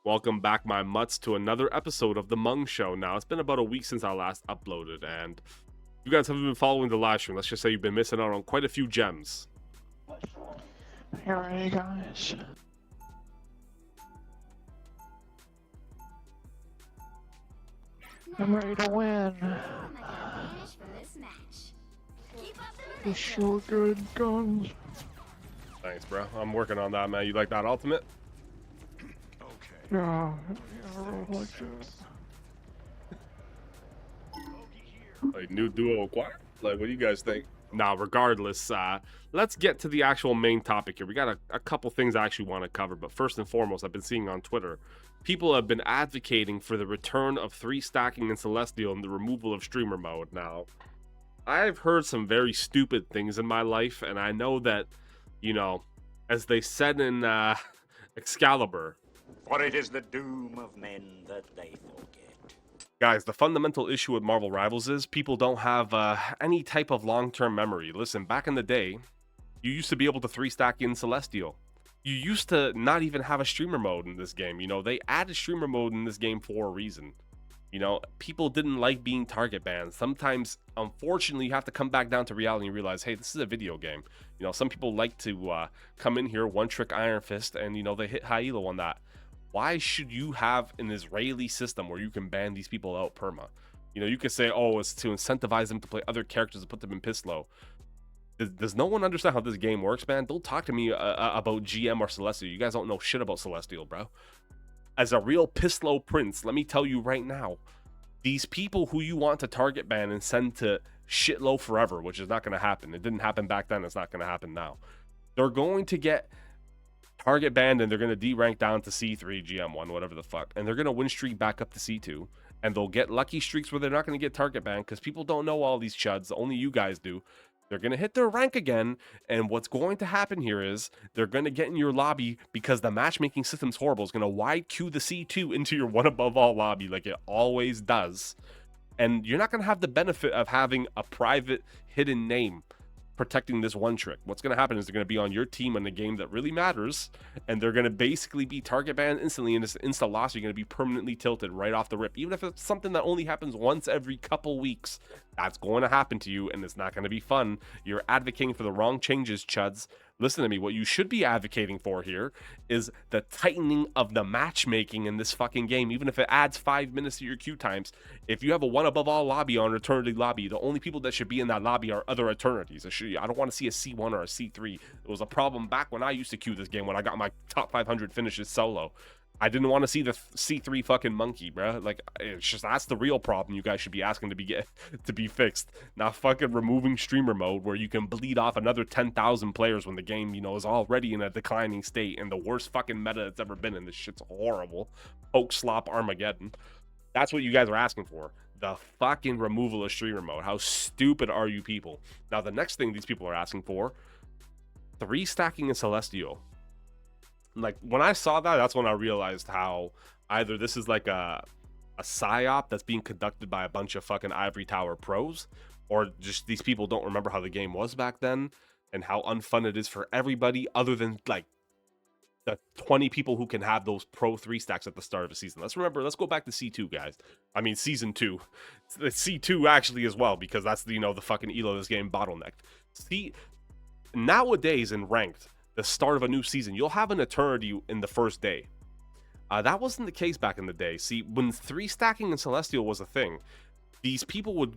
Welcome back, my mutts, to another episode of The Mung Show. Now, it's been about a week since I last uploaded, and you guys haven't been following the live stream. Let's just say you've been missing out on quite a few gems. Alright, guys. I'm ready to win. The shotgun guns. Thanks, bro. I'm working on that, man. You like that ultimate? Yeah, I really like that. Like, new duo acquired? Like, what do you guys think? Now, regardless, let's get to the actual main topic here. We got a couple things I actually want to cover, but first and foremost, I've been seeing on Twitter, people have been advocating for the return of 3 stacking in Celestial and the removal of streamer mode. Now, I've heard some very stupid things in my life, and I know that, you know, as they said in Excalibur, for it is the doom of men that they forget. guys, the fundamental issue with Marvel Rivals is people don't have any type of long-term memory. Listen, back in the day, you used to be able to 3-stack in Celestial. You used to not even have a streamer mode in this game. You know, they added streamer mode in this game for a reason. You know, people didn't like being target banned. Sometimes, unfortunately, you have to come back down to reality and realize, hey, this is a video game. You know, some people like to come in here, one-trick Iron Fist, and, you know, they hit high elo on that. Why should you have an Israeli system where you can ban these people out perma? You know, you could say, oh, it's to incentivize them to play other characters and put them in piss low. Does no one understand how this game works, man? Don't talk to me about GM or Celestial. You guys don't know shit about Celestial, bro. As a real piss low prince, let me tell you right now, these people who you want to target ban and send to shit low forever, which is not going to happen. It didn't happen back then. It's not going to happen now. They're going to get target banned and they're going to D-rank down to C3, GM1, whatever the fuck. And they're going to win streak back up to C2. And they'll get lucky streaks where they're not going to get target banned because people don't know all these chuds. Only you guys do. They're going to hit their rank again. And what's going to happen here is they're going to get in your lobby because the matchmaking system's horrible. It's going to wide queue the C2 into your one above all lobby like it always does. And you're not going to have the benefit of having a private hidden name protecting this one trick. What's going to happen is they're going to be on your team in a game that really matters, and they're going to basically be target banned instantly, and this insta loss, you're going to be permanently tilted right off the rip. Even if it's something that only happens once every couple weeks, that's going to happen to you, and it's not going to be fun. You're advocating for the wrong changes, chuds. Listen to me. What you should be advocating for here is the tightening of the matchmaking in this fucking game, even if it adds 5 minutes to your queue times. If you have a one above all lobby on Eternity lobby, the only people that should be in that lobby are other Eternities. I don't want to see a C1 or a C3. It was a problem back when I used to queue this game when I got my top 500 finishes solo. I didn't want to see the C3 fucking monkey, bro. Like, it's just, that's the real problem you guys should be asking to be fixed. Not fucking removing streamer mode where you can bleed off another 10,000 players when the game, you know, is already in a declining state and the worst fucking meta it's ever been in. This shit's horrible. Poke slop Armageddon. That's what you guys are asking for. The fucking removal of streamer mode. How stupid are you people? Now, the next thing these people are asking for, 3 stacking in Celestial. Like, when I saw that, that's when I realized how either this is like a psyop that's being conducted by a bunch of fucking Ivory Tower pros, or just these people don't remember how the game was back then and how unfun it is for everybody other than like the 20 people who can have those pro 3 stacks at the start of a season. Let's go back to C2, guys. I mean, season 2. It's C2 actually as well, because that's the, you know, the fucking elo of this game bottlenecked. See, nowadays in ranked, the start of a new season, you'll have an eternity in the first day. That wasn't the case back in the day. See, when 3 stacking in Celestial was a thing, these people would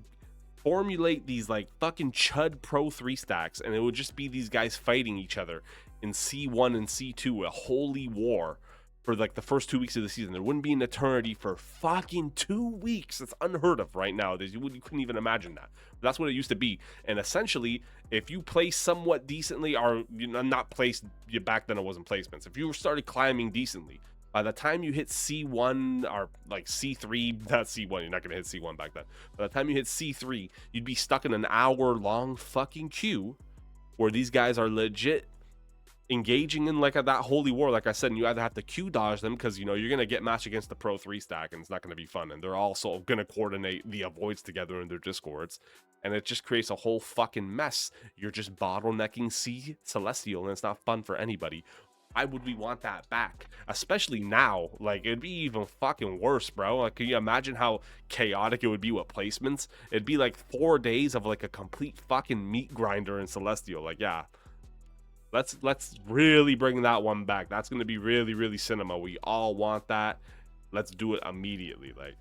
formulate these like fucking chud pro 3 stacks, and it would just be these guys fighting each other in C1 and C2, a holy war for like the first 2 weeks of the season. There wouldn't be an eternity for fucking 2 weeks. It's unheard of right now. You couldn't even imagine that. But that's what it used to be. And essentially, if you play somewhat decently, or, you know, not placed, back then it wasn't placements. If you started climbing decently, by the time you hit C1 or like C3, not C1, you're not going to hit C1 back then. By the time you hit C3, you'd be stuck in an hour-long fucking queue where these guys are legit engaging in like that holy war, like I said, and you either have to Q dodge them because, you know, you're going to get matched against the pro 3 stack and it's not going to be fun, and they're also going to coordinate the avoids together in their discords, and it just creates a whole fucking mess. You're just bottlenecking C Celestial and it's not fun for anybody. why would we want that back? Especially now, like, it'd be even fucking worse, bro. Like, can you imagine how chaotic it would be with placements? It'd be like 4 days of like a complete fucking meat grinder in Celestial. Like, yeah, let's really bring that one back. That's gonna be really, really cinema. We all want that. Let's do it immediately. Like,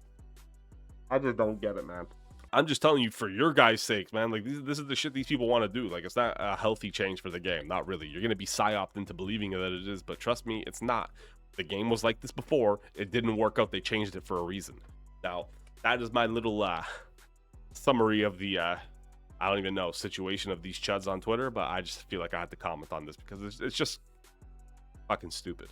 I just don't get it, man. I'm just telling you for your guys' sakes, man. Like, this is the shit these people want to do. Like, it's not a healthy change for the game. Not really. You're gonna be psyoped into believing that it is, but trust me, it's not. The game was like this before. It didn't work out. They changed it for a reason. Now, that is my little summary of the I don't even know situation of these chuds on Twitter, but I just feel like I have to comment on this because it's just fucking stupid.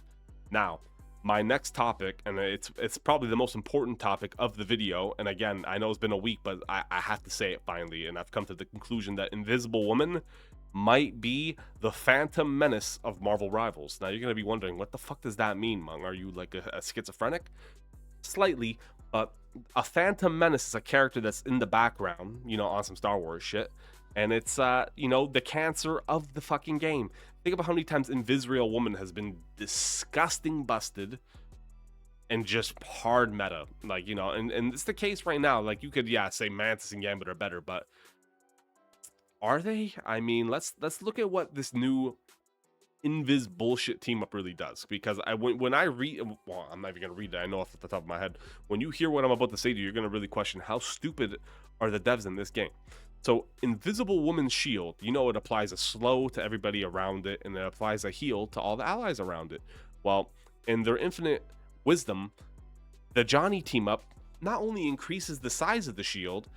Now, my next topic, and it's probably the most important topic of the video, and again, I know it's been a week, but I have to say it finally, and I've come to the conclusion that Invisible Woman might be the Phantom Menace of Marvel Rivals. Now, you're going to be wondering, what the fuck does that mean, Mung? Are you like a schizophrenic? Slightly, but a Phantom Menace is a character that's in the background, you know, on some Star Wars shit, and it's, you know, the cancer of the fucking game. Think about how many times Invisible Woman has been disgusting busted and just hard meta. Like, you know, and it's the case right now. Like, you could, yeah, say Mantis and Gambit are better, but are they? I mean, let's look at what this new Invis bullshit team up really does. Because when I read, well, I'm not even gonna read it. I know off the top of my head. When you hear what I'm about to say to you, you're gonna really question how stupid are the devs in this game. So, Invisible Woman's shield, you know, it applies a slow to everybody around it, and it applies a heal to all the allies around it. Well, in their infinite wisdom, the Johnny team up not only increases the size of the shield,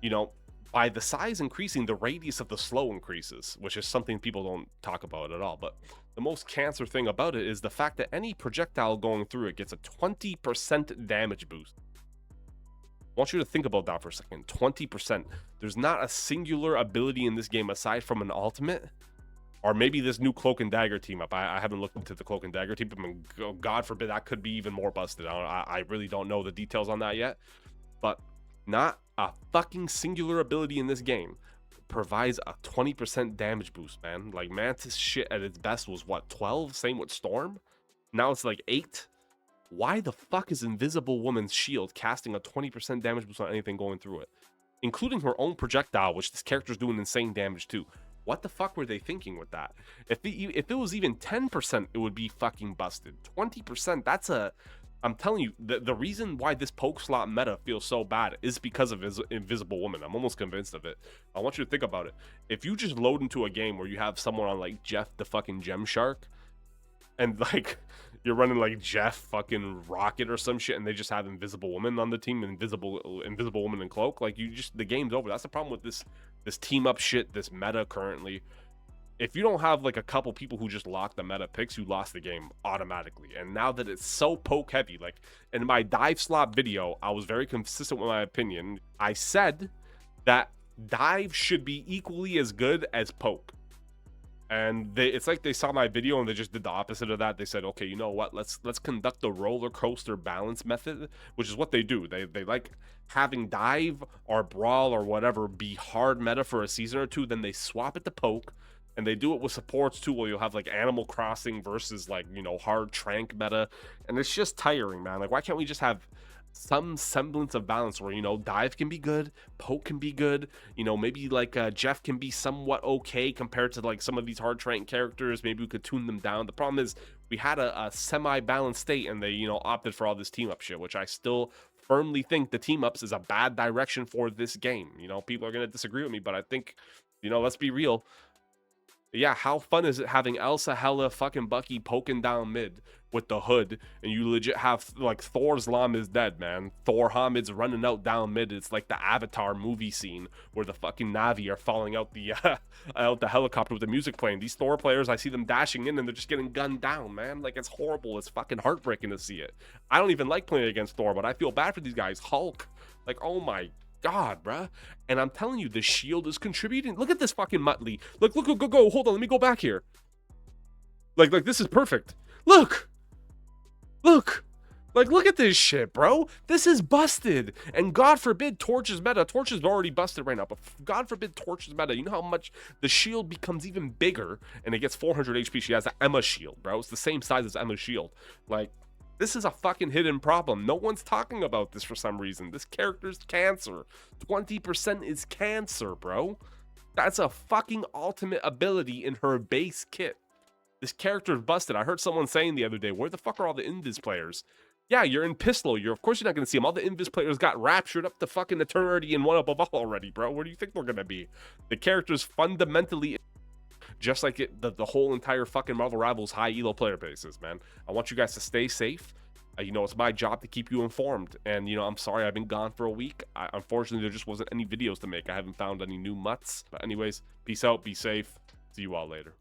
you know, by the size increasing, the radius of the slow increases, which is something people don't talk about at all. But the most cancer thing about it is the fact that any projectile going through it gets a 20% damage boost. I want you to think about that for a second. 20%. There's not a singular ability in this game aside from an ultimate, or maybe this new Cloak and Dagger team up. I haven't looked into the Cloak and Dagger team up, and God forbid that could be even more busted. I really don't know the details on that yet, but not a fucking singular ability in this game provides a 20% damage boost, man. Like, Mantis shit at its best was what, 12? Same with Storm. Now it's like 8. Why the fuck is Invisible Woman's shield casting a 20% damage boost on anything going through it? Including her own projectile, which this character's doing insane damage too. What the fuck were they thinking with that? If it was even 10%, it would be fucking busted. 20%, that's a... I'm telling you, the reason why this poke slot meta feels so bad is because of Invisible Woman. I'm almost convinced of it. I want you to think about it. If you just load into a game where you have someone on like Jeff the fucking Gem Shark, and like... you're running like Jeff fucking Rocket or some shit, and they just have Invisible Woman on the team, Invisible Woman and Cloak. Like, the game's over. That's the problem with this team up shit, this meta currently. If you don't have like a couple people who just lock the meta picks, you lost the game automatically. And now that it's so poke heavy, like in my dive slot video, I was very consistent with my opinion. I said that dive should be equally as good as poke. And it's like they saw my video and they just did the opposite of that. They said, okay, you know what? Let's conduct the roller coaster balance method, which is what they do. They like having dive or brawl or whatever be hard meta for a season or two. Then they swap it to poke, and they do it with supports too, where you'll have like Animal Crossing versus like, you know, hard trank meta, and it's just tiring, man. Like, why can't we just have some semblance of balance where, you know, dive can be good, poke can be good, you know, maybe like Jeff can be somewhat okay compared to like some of these hard trank characters. Maybe we could tune them down. The problem is we had a semi-balanced state, and they, you know, opted for all this team up shit, which I still firmly think the team ups is a bad direction for this game. You know, people are going to disagree with me, but I think, you know, let's be real. Yeah, how fun is it having Elsa, Hela, fucking Bucky poking down mid with the hood, and you legit have like Thor's Lam is dead, man. Thor Hamid's running out down mid. It's like the Avatar movie scene where the fucking Navi are falling out the out the helicopter with the music playing. These Thor players, I see them dashing in and they're just getting gunned down, man. Like, it's horrible. It's fucking heartbreaking to see it. I don't even like playing against Thor, but I feel bad for these guys. Hulk, like, oh my God, bruh. And I'm telling you, the shield is contributing. Look at this fucking Muttley. Look, go. Hold on, let me go back here. Like this is perfect. Look. Like, look at this shit, bro. This is busted. And God forbid Torch is meta. Torch is already busted right now, but God forbid Torch is meta. You know how much the shield becomes even bigger, and it gets 400 HP. She has an Emma shield, bro. It's the same size as Emma's shield. Like, this is a fucking hidden problem. No one's talking about this for some reason. This character's cancer. 20% is cancer, bro. That's a fucking ultimate ability in her base kit. This character is busted. I heard someone saying the other day, where the fuck are all the Invis players? Yeah, you're in Pistol. Of course you're not going to see them. All the Invis players got raptured up to fucking eternity and one above all already, bro. Where do you think they're going to be? The character's fundamentally just like the whole entire fucking Marvel Rivals high elo player bases, man. I want you guys to stay safe. You know, it's my job to keep you informed. And, you know, I'm sorry I've been gone for a week. Unfortunately, there just wasn't any videos to make. I haven't found any new mutts. But anyways, peace out. Be safe. See you all later.